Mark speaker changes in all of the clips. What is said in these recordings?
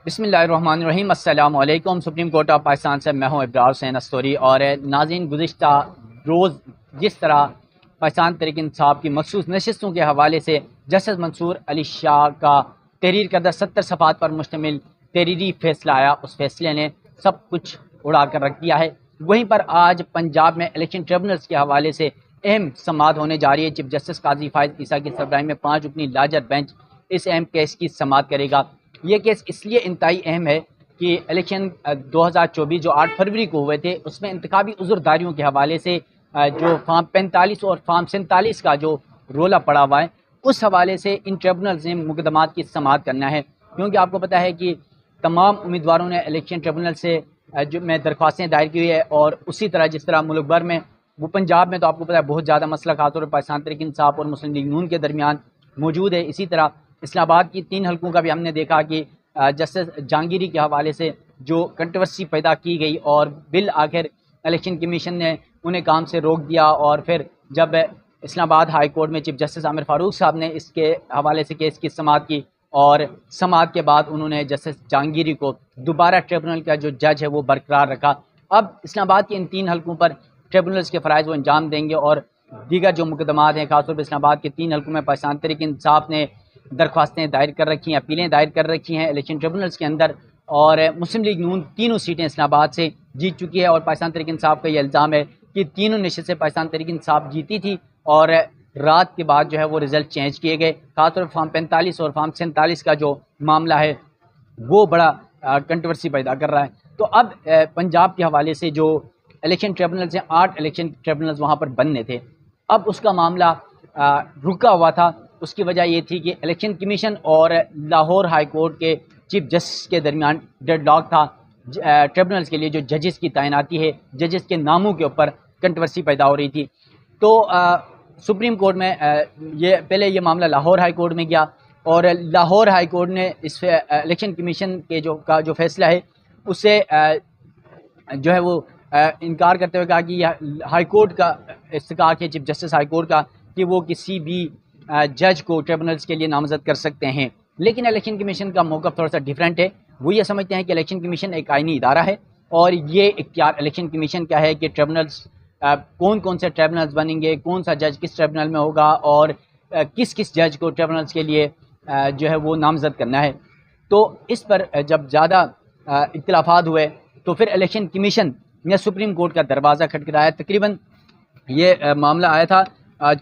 Speaker 1: بسم اللہ الرحمن الرحیم۔ السلام علیکم۔ سپریم کورٹ آف پاکستان سے میں ہوں ابرار حسین استوری۔ اور ناظرین، گزشتہ روز جس طرح پاکستان تحریک انصاف کی مخصوص نشستوں کے حوالے سے جسٹس منصور علی شاہ کا تحریر کردہ 70 صفحات پر مشتمل تحریری فیصلہ آیا، اس فیصلے نے سب کچھ اڑا کر رکھ دیا ہے۔ وہیں پر آج پنجاب میں الیکشن ٹریبونلز کے حوالے سے اہم سماعت ہونے جا رہی ہے۔ چیف جسٹس قاضی فائز عیسیٰ کی سربراہی میں 5 رکنی لارجر بینچ اس اہم کیس کی سماعت کرے گا۔ یہ کیس اس لیے انتہائی اہم ہے کہ الیکشن 2024 جو 8 فروری کو ہوئے تھے، اس میں انتخابی عذرداریوں کے حوالے سے جو فارم 45 اور فارم 47 کا جو رولا پڑا ہوا ہے، اس حوالے سے ان ٹریبونلز نے مقدمات کی سماعت کرنا ہے، کیونکہ آپ کو پتہ ہے کہ تمام امیدواروں نے الیکشن ٹریبونل سے جو میں درخواستیں دائر کی ہوئی ہے، اور اسی طرح جس طرح ملک بھر میں وہ پنجاب میں تو آپ کو پتہ ہے بہت زیادہ مسئلہ خاص طور پر پاکستان تحریک انصاف اور مسلم لیگ نون کے درمیان موجود ہے۔ اسی طرح اسلام آباد کی 3 حلقوں کا بھی ہم نے دیکھا کہ جسٹس جہانگیری کے حوالے سے جو کنٹروورسی پیدا کی گئی، اور بالآخر الیکشن کمیشن نے انہیں کام سے روک دیا، اور پھر جب اسلام آباد ہائی کورٹ میں چیف جسٹس عامر فاروق صاحب نے اس کے حوالے سے کیس کی سماعت کی، اور سماعت کے بعد انہوں نے جسٹس جہانگیری کو دوبارہ ٹریبونل کا جو جج ہے وہ برقرار رکھا۔ اب اسلام آباد کی ان 3 حلقوں پر ٹریبونلز کے فرائض وہ انجام دیں گے، اور دیگر جو مقدمات ہیں خاص طور پر اسلام آباد کے 3 حلقوں میں پاکستان تحریک انصاف نے درخواستیں دائر کر رکھی ہیں، اپیلیں دائر کر رکھی ہیں الیکشن ٹریبونلز کے اندر، اور مسلم لیگ نون 3 سیٹیں اسلام آباد سے جیت چکی ہے، اور پاکستان تحریک انصاف کا یہ الزام ہے کہ 3 نشستیں پاکستان تحریک انصاف جیتی تھی، اور رات کے بعد جو ہے وہ رزلٹ چینج کیے گئے۔ خاص طور پر فارم 45 اور فارم 47 کا جو معاملہ ہے وہ بڑا کنٹروورسی پیدا کر رہا ہے۔ تو اب پنجاب کے حوالے سے جو الیکشن ٹریبونلز ہیں، 8 الیکشن ٹریبونلز وہاں پر بننے تھے، اب اس کا معاملہ رکا ہوا تھا۔ اس کی وجہ یہ تھی کہ الیکشن کمیشن اور لاہور ہائی کورٹ کے چیف جسٹس کے درمیان ڈیڈ لاک تھا۔ ٹریبونلز کے لیے جو ججز کی تعیناتی ہے، ججز کے ناموں کے اوپر کنٹروورسی پیدا ہو رہی تھی، تو سپریم کورٹ میں پہلے یہ معاملہ لاہور ہائی کورٹ میں گیا، اور لاہور ہائی کورٹ نے اس الیکشن کمیشن کے جو فیصلہ ہے اس سے جو ہے وہ انکار کرتے ہوئے کہا کہ یہ ہائی کورٹ کا استحقاق ہے، چیف جسٹس ہائی کورٹ کا، کہ وہ کسی بھی جج کو ٹریبونلز کے لیے نامزد کر سکتے ہیں۔ لیکن الیکشن کمیشن کا موقف تھوڑا سا ڈیفرنٹ ہے۔ وہ یہ سمجھتے ہیں کہ الیکشن کمیشن ایک آئینی ادارہ ہے، اور یہ اختیار الیکشن کمیشن کا ہے کہ ٹریبونلز کون سے ٹریبونلز بنیں گے، کون سا جج کس ٹریبونل میں ہوگا، اور کس جج کو ٹریبونلز کے لیے جو ہے وہ نامزد کرنا ہے۔ تو اس پر جب زیادہ اختلافات ہوئے تو پھر الیکشن کمیشن نے سپریم کورٹ کا دروازہ کھٹکھٹایا۔ تقریباً یہ معاملہ آیا تھا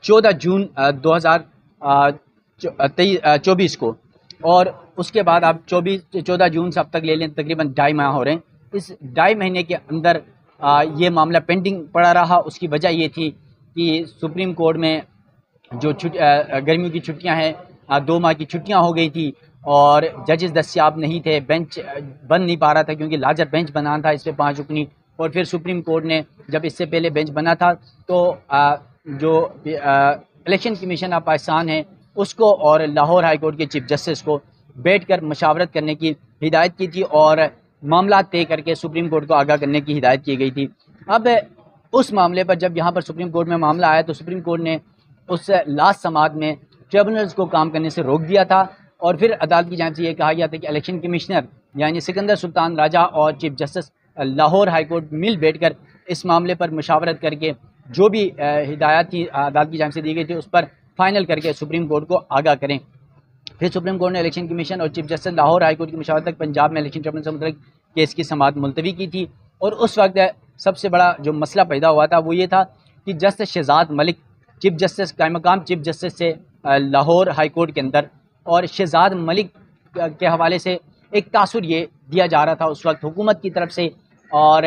Speaker 1: 14 جون 2024 کو، اور اس کے بعد آپ 14 جون سے اب تک لے لیں، تقریباً 2.5 ماہ ہو رہے ہیں۔ اس 2.5 مہینے کے اندر یہ معاملہ پینڈنگ پڑا رہا۔ اس کی وجہ یہ تھی کہ سپریم کورٹ میں جو گرمیوں کی چھٹیاں ہیں، 2 ماہ کی چھٹیاں ہو گئی تھی، اور ججز دستیاب نہیں تھے، بینچ بن نہیں پا رہا تھا، کیونکہ لارجر بینچ بنانا تھا اس پہ 5 رکنی، اور پھر سپریم کورٹ نے جب اس سے پہلے بینچ بنا تھا تو جو الیکشن کمیشن آف پاکستان ہے اس کو اور لاہور ہائی کورٹ کے چیف جسٹس کو بیٹھ کر مشاورت کرنے کی ہدایت کی تھی، اور معاملات طے کر کے سپریم کورٹ کو آگاہ کرنے کی ہدایت کی گئی تھی۔ اب اس معاملے پر جب یہاں پر سپریم کورٹ میں معاملہ آیا تو سپریم کورٹ نے اس لاسٹ سماعت میں ٹریبونلز کو کام کرنے سے روک دیا تھا، اور پھر عدالت کی جانب سے یہ کہا گیا تھا کہ الیکشن کمشنر یعنی سکندر سلطان راجہ اور chief justice Lahore high court مل بیٹھ کر اس معاملے پر مشاورت کر کے جو بھی ہدایات تھی عدالت کی جانب سے دی گئی تھی اس پر فائنل کر کے سپریم کورٹ کو آگاہ کریں۔ پھر سپریم کورٹ نے الیکشن کمیشن اور chief justice Lahore high court کی مشاورت تک پنجاب میں الیکشن ٹریبونل سے متعلق کیس کی سماعت ملتوی کی تھی، اور اس وقت سب سے بڑا جو مسئلہ پیدا ہوا تھا وہ یہ تھا کہ جسٹس شہزاد ملک چیف جسٹس قائم مقام چیف جسٹس سے لاہور ہائی کورٹ کے اندر، اور شہزاد ملک کے حوالے سے ایک تاثر یہ دیا جا رہا تھا اس وقت حکومت کی طرف سے اور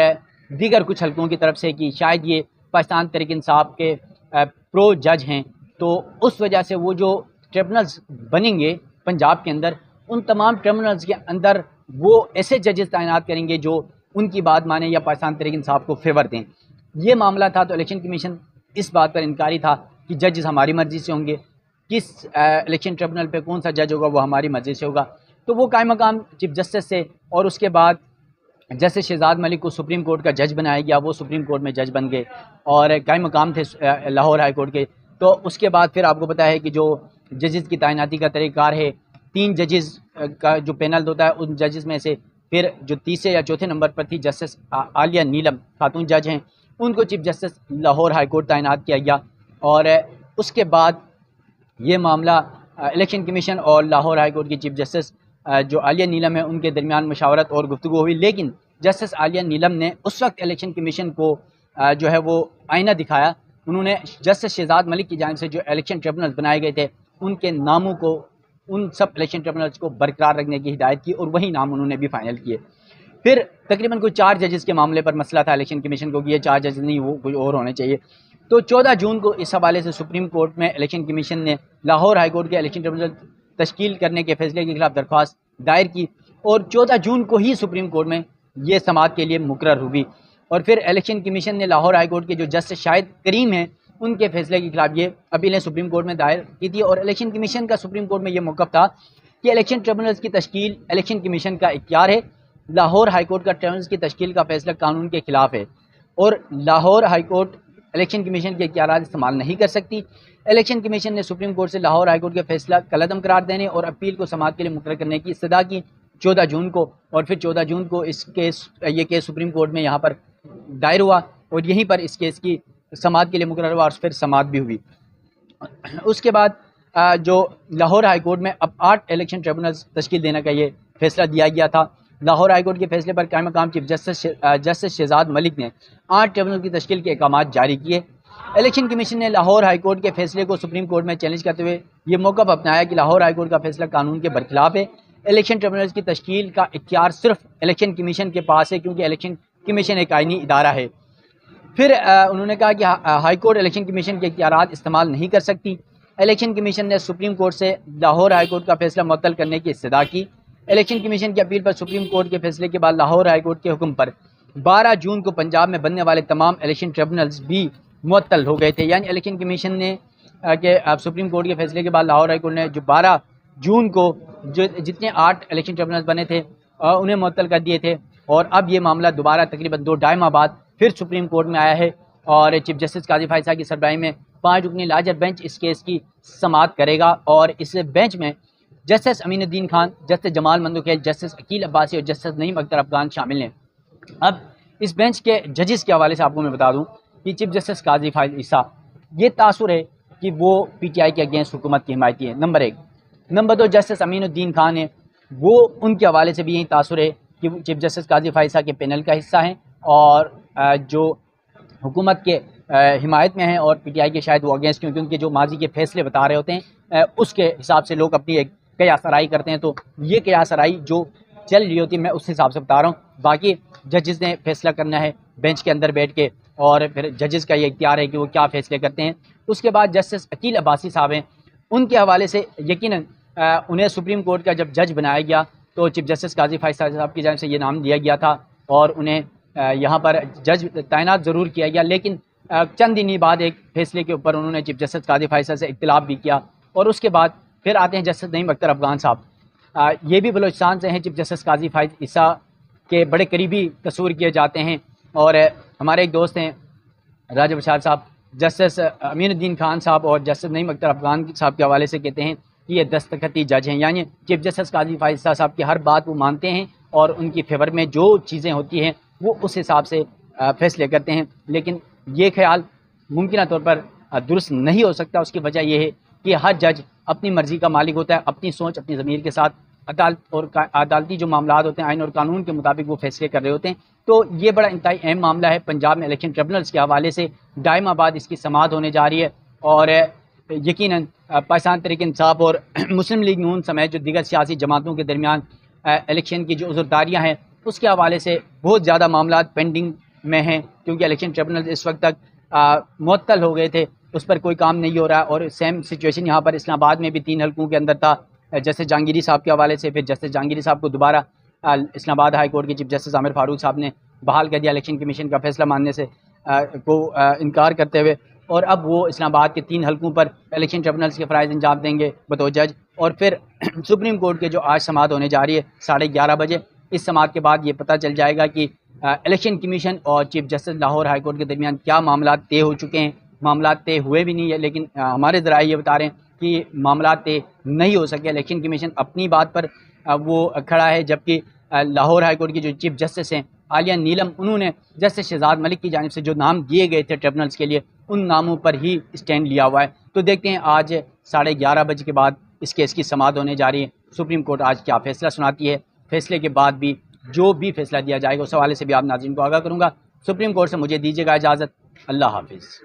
Speaker 1: دیگر کچھ حلقوں کی طرف سے کہ شاید یہ پاکستان تحریک انصاف کے پرو جج ہیں، تو اس وجہ سے وہ جو ٹریبونلز بنیں گے پنجاب کے اندر، ان تمام ٹریبونلز کے اندر وہ ایسے ججز تعینات کریں گے جو ان کی بات مانیں یا پاکستان تحریک انصاف کو فیور دیں۔ یہ معاملہ تھا، تو الیکشن کمیشن اس بات پر انکاری تھا کہ ججز ہماری مرضی سے ہوں گے، کس الیکشن ٹریبونل پہ کون سا جج ہوگا وہ ہماری مرضی سے ہوگا۔ تو وہ قائم مقام چیف جسٹس سے، اور اس کے بعد جیسے شہزاد ملک کو سپریم کورٹ کا جج بنایا گیا، وہ سپریم کورٹ میں جج بن گئے اور قائم مقام تھے لاہور ہائی کورٹ کے۔ تو اس کے بعد پھر آپ کو پتہ ہے کہ جو ججز کی تعیناتی کا طریقہ کار ہے، 3 ججز کا جو پینل ہوتا ہے ان ججز میں سے پھر جو تیسرے یا چوتھے نمبر پر تھی جسٹس عالیہ نیلم، خاتون جج ہیں، ان کو chief justice Lahore high court تعینات کیا گیا۔ اور اس کے بعد یہ معاملہ الیکشن کمیشن اور لاہور ہائی کورٹ کی چیف جسٹس جو عالیہ نیلم ہے ان کے درمیان مشاورت اور گفتگو ہوئی، لیکن جسٹس عالیہ نیلم نے اس وقت الیکشن کمیشن کو جو ہے وہ آئینہ دکھایا۔ انہوں نے جسٹس شہزاد ملک کی جانب سے جو الیکشن ٹریبونلز بنائے گئے تھے ان کے ناموں کو، ان سب الیکشن ٹریبونلز کو برقرار رکھنے کی ہدایت کی، اور وہی نام انہوں نے بھی فائنل کیے۔ پھر تقریباً کوئی 4 ججز کے معاملے پر مسئلہ تھا الیکشن کمیشن کو کہ یہ 4 جج نہیں، وہ کوئی اور ہونے چاہیے۔ تو 14 جون کو اس حوالے سے سپریم کورٹ میں الیکشن کمیشن نے لاہور ہائی کورٹ کے الیکشن ٹریبونل تشکیل کرنے کے فیصلے کے خلاف درخواست دائر کی، اور 14 جون کو ہی سپریم کورٹ میں یہ سماعت کے لیے مقرر ہوئی۔ اور پھر الیکشن کمیشن نے لاہور ہائی کورٹ کے جو جسٹس شاہد کریم ہیں ان کے فیصلے کے خلاف یہ اپیلیں سپریم کورٹ میں دائر کی تھی، اور الیکشن کمیشن کا سپریم کورٹ میں یہ موقف تھا کہ الیکشن ٹریبونلز کی تشکیل الیکشن کمیشن کا اختیار ہے، لاہور ہائی کورٹ کا ٹریبونلز کی تشکیل کا فیصلہ قانون کے خلاف ہے، اور Lahore high court election commission کے اختیارات استعمال نہیں کر سکتی۔ الیکشن کمیشن نے سپریم کورٹ سے لاہور ہائی کورٹ کے فیصلہ کالعدم قرار دینے اور اپیل کو سماعت کے لیے مقرر کرنے کی استدعا کی 14 جون کو، اور پھر 14 جون کو یہ کیس سپریم کورٹ میں یہاں پر دائر ہوا، اور یہیں پر اس کیس کی سماعت کے لیے مقرر ہوا، اور پھر سماعت بھی ہوئی۔ اس کے بعد جو لاہور ہائی کورٹ میں اب 8 الیکشن ٹریبونلز تشکیل دینے کا یہ فیصلہ دیا گیا تھا۔ لاہور ہائی کورٹ کے فیصلے پر قائم مقام چیف جسٹس شہزاد ملک نے 8 ٹریبونل کی تشکیل کے احکامات جاری کیے۔ الیکشن کمیشن نے لاہور ہائی کورٹ کے فیصلے کو سپریم کورٹ میں چیلنج کرتے ہوئے یہ موقف اپنایا کہ لاہور ہائی کورٹ کا فیصلہ قانون کے برخلاف ہے، الیکشن ٹریبونلز کی تشکیل کا اختیار صرف الیکشن کمیشن کے پاس ہے، کیونکہ الیکشن کمیشن ایک آئینی ادارہ ہے۔ پھر انہوں نے کہا کہ ہائی کورٹ الیکشن کمیشن کے اختیارات استعمال نہیں کر سکتی۔ الیکشن کمیشن نے سپریم کورٹ سے لاہور ہائی کورٹ کا فیصلہ معطل کرنے کی استدعا کی۔ الیکشن کمیشن کی اپیل پر سپریم کورٹ کے فیصلے کے بعد لاہور ہائی کورٹ کے حکم پر 12 جون کو پنجاب میں بننے والے تمام الیکشن ٹریبونلز بھی معطل ہو گئے تھے، یعنی الیکشن کمیشن نے کہ سپریم کورٹ کے فیصلے کے بعد لاہور ہائی کورٹ نے جو 12 جون کو جتنے 8 الیکشن ٹریبونلز بنے تھے انہیں معطل کر دیے تھے، اور اب یہ معاملہ دوبارہ تقریباً 2-2.5 ماہ بعد پھر سپریم کورٹ میں آیا ہے، اور چیف جسٹس قاضی فائز صاحب کی سربراہی میں 5 رکنی لارجر بینچ اس کیس کی سماعت کرے گا، اور اس بینچ میں جسٹس امین الدین خان، جسٹس جمال مندوخیل، جسٹس عقیل عباسی اور جسٹس نعیم اختر افغان شامل ہیں۔ اب اس بینچ کے ججز کے حوالے سے آپ کو میں بتا دوں کہ چیف جسٹس قاضی فائز عیسیٰ یہ تاثر ہے کہ وہ پی ٹی آئی کے اگینسٹ حکومت کی حمایتی ہے، نمبر 1۔ نمبر 2 جسٹس امین الدین خان ہیں، وہ ان کے حوالے سے بھی یہی تاثر ہے کہ وہ چیف جسٹس قاضی فائز صاحب کے پینل کا حصہ ہیں، اور جو حکومت کے حمایت میں ہیں، اور پی ٹی آئی کے شاید وہ اگینسٹ، کیونکہ ان کے جو ماضی کے فیصلے بتا رہے ہوتے ہیں اس کے حساب سے لوگ اپنی ایک قیاس آرائی کرتے ہیں، تو یہ قیاس آرائی جو چل رہی ہوتی ہے میں اس حساب سے بتا رہا ہوں۔ باقی ججز نے فیصلہ کرنا ہے بینچ کے اندر بیٹھ کے، اور پھر ججز کا یہ اختیار ہے کہ وہ کیا فیصلے کرتے ہیں۔ اس کے بعد جسٹس عقیل عباسی صاحب ہیں، ان کے حوالے سے یقیناً انہیں سپریم کورٹ کا جب جج بنایا گیا تو چیف جسٹس قاضی فائز صاحب کی جانب سے یہ نام دیا گیا تھا، اور انہیں یہاں پر جج تعینات ضرور کیا گیا، لیکن چند دن بعد ایک فیصلے کے اوپر انہوں نے چیف جسٹس قاضی فائز صاحب سے اختلاف بھی کیا، اور اس کے بعد پھر آتے ہیں جسٹس نعیم اختر افغان صاحب، یہ بھی بلوچستان سے ہیں۔ چیف جسٹس قاضی فائز عیسیٰ کے بڑے قریبی تصور کیے جاتے ہیں، اور ہمارے ایک دوست ہیں راجہ بشار صاحب، جسٹس امین الدین خان صاحب اور جسٹس نعیم اختر افغان صاحب کے حوالے سے کہتے ہیں کہ یہ دستخطی جج ہیں، یعنی چیف جسٹس قاضی فائز صاحب کی ہر بات وہ مانتے ہیں، اور ان کی فیور میں جو چیزیں ہوتی ہیں وہ اس حساب سے فیصلے کرتے ہیں۔ لیکن یہ خیال ممکنہ طور پر درست نہیں ہو سکتا، اس کی وجہ یہ ہے کہ ہر جج اپنی مرضی کا مالک ہوتا ہے، اپنی سوچ اپنی ضمیر کے ساتھ عدالتی جو معاملات ہوتے ہیں آئین اور قانون کے مطابق وہ فیصلے کر رہے ہوتے ہیں۔ تو یہ بڑا انتہائی اہم معاملہ ہے پنجاب میں الیکشن ٹریبونلز کے حوالے سے، 2.5 ماہ بعد اس کی سماعت ہونے جا رہی ہے، اور یقیناً پاکستان تحریک انصاف اور مسلم لیگ نون سمیت جو دیگر سیاسی جماعتوں کے درمیان الیکشن کی جو عذرداریاں ہیں اس کے حوالے سے بہت زیادہ معاملات پینڈنگ میں ہیں، کیونکہ الیکشن ٹریبونلز اس وقت تک معطل ہو گئے تھے، اس پر کوئی کام نہیں ہو رہا، اور سیم سچویشن یہاں پر اسلام آباد میں بھی 3 حلقوں کے اندر تھا۔ جسٹس جہانگیری صاحب کے حوالے سے پھر جسٹس جہانگیری صاحب کو دوبارہ اسلام آباد ہائی کورٹ کے چیف جسٹس عامر فاروق صاحب نے بحال کر دیا الیکشن کمیشن کا فیصلہ ماننے سے انکار کرتے ہوئے، اور اب وہ اسلام آباد کے 3 حلقوں پر الیکشن ٹریبونلز کے فرائض انجام دیں گے بطور جج، اور پھر سپریم کورٹ کے جو آج سماعت ہونے جا رہی ہے 11:30 بجے، اس سماعت کے بعد یہ پتہ چل جائے گا کہ الیکشن کمیشن اور chief justice Lahore high court کے درمیان کیا معاملات طے ہو چکے ہیں، معاملات طے ہوئے بھی نہیں ہے، لیکن ہمارے ذرائع یہ بتا رہے ہیں کہ معاملات طے نہیں ہو سکے، الیکشن کمیشن اپنی بات پر وہ کھڑا ہے، جبکہ لاہور ہائی کورٹ کی جو چیف جسٹس ہیں عالیہ نیلم، انہوں نے جسٹس شہزاد ملک کی جانب سے جو نام دیے گئے تھے ٹریبونلز کے لیے ان ناموں پر ہی اسٹینڈ لیا ہوا ہے۔ تو دیکھتے ہیں آج 11:30 بجے کے بعد اس کیس کی سماعت ہونے جا رہی ہے، سپریم کورٹ آج کیا فیصلہ سناتی ہے، فیصلے کے بعد بھی جو بھی فیصلہ دیا جائے گا اس حوالے سے بھی آپ ناظرین کو آگاہ کروں گا۔ سپریم کورٹ سے مجھے دیجیے گا اجازت، اللہ حافظ۔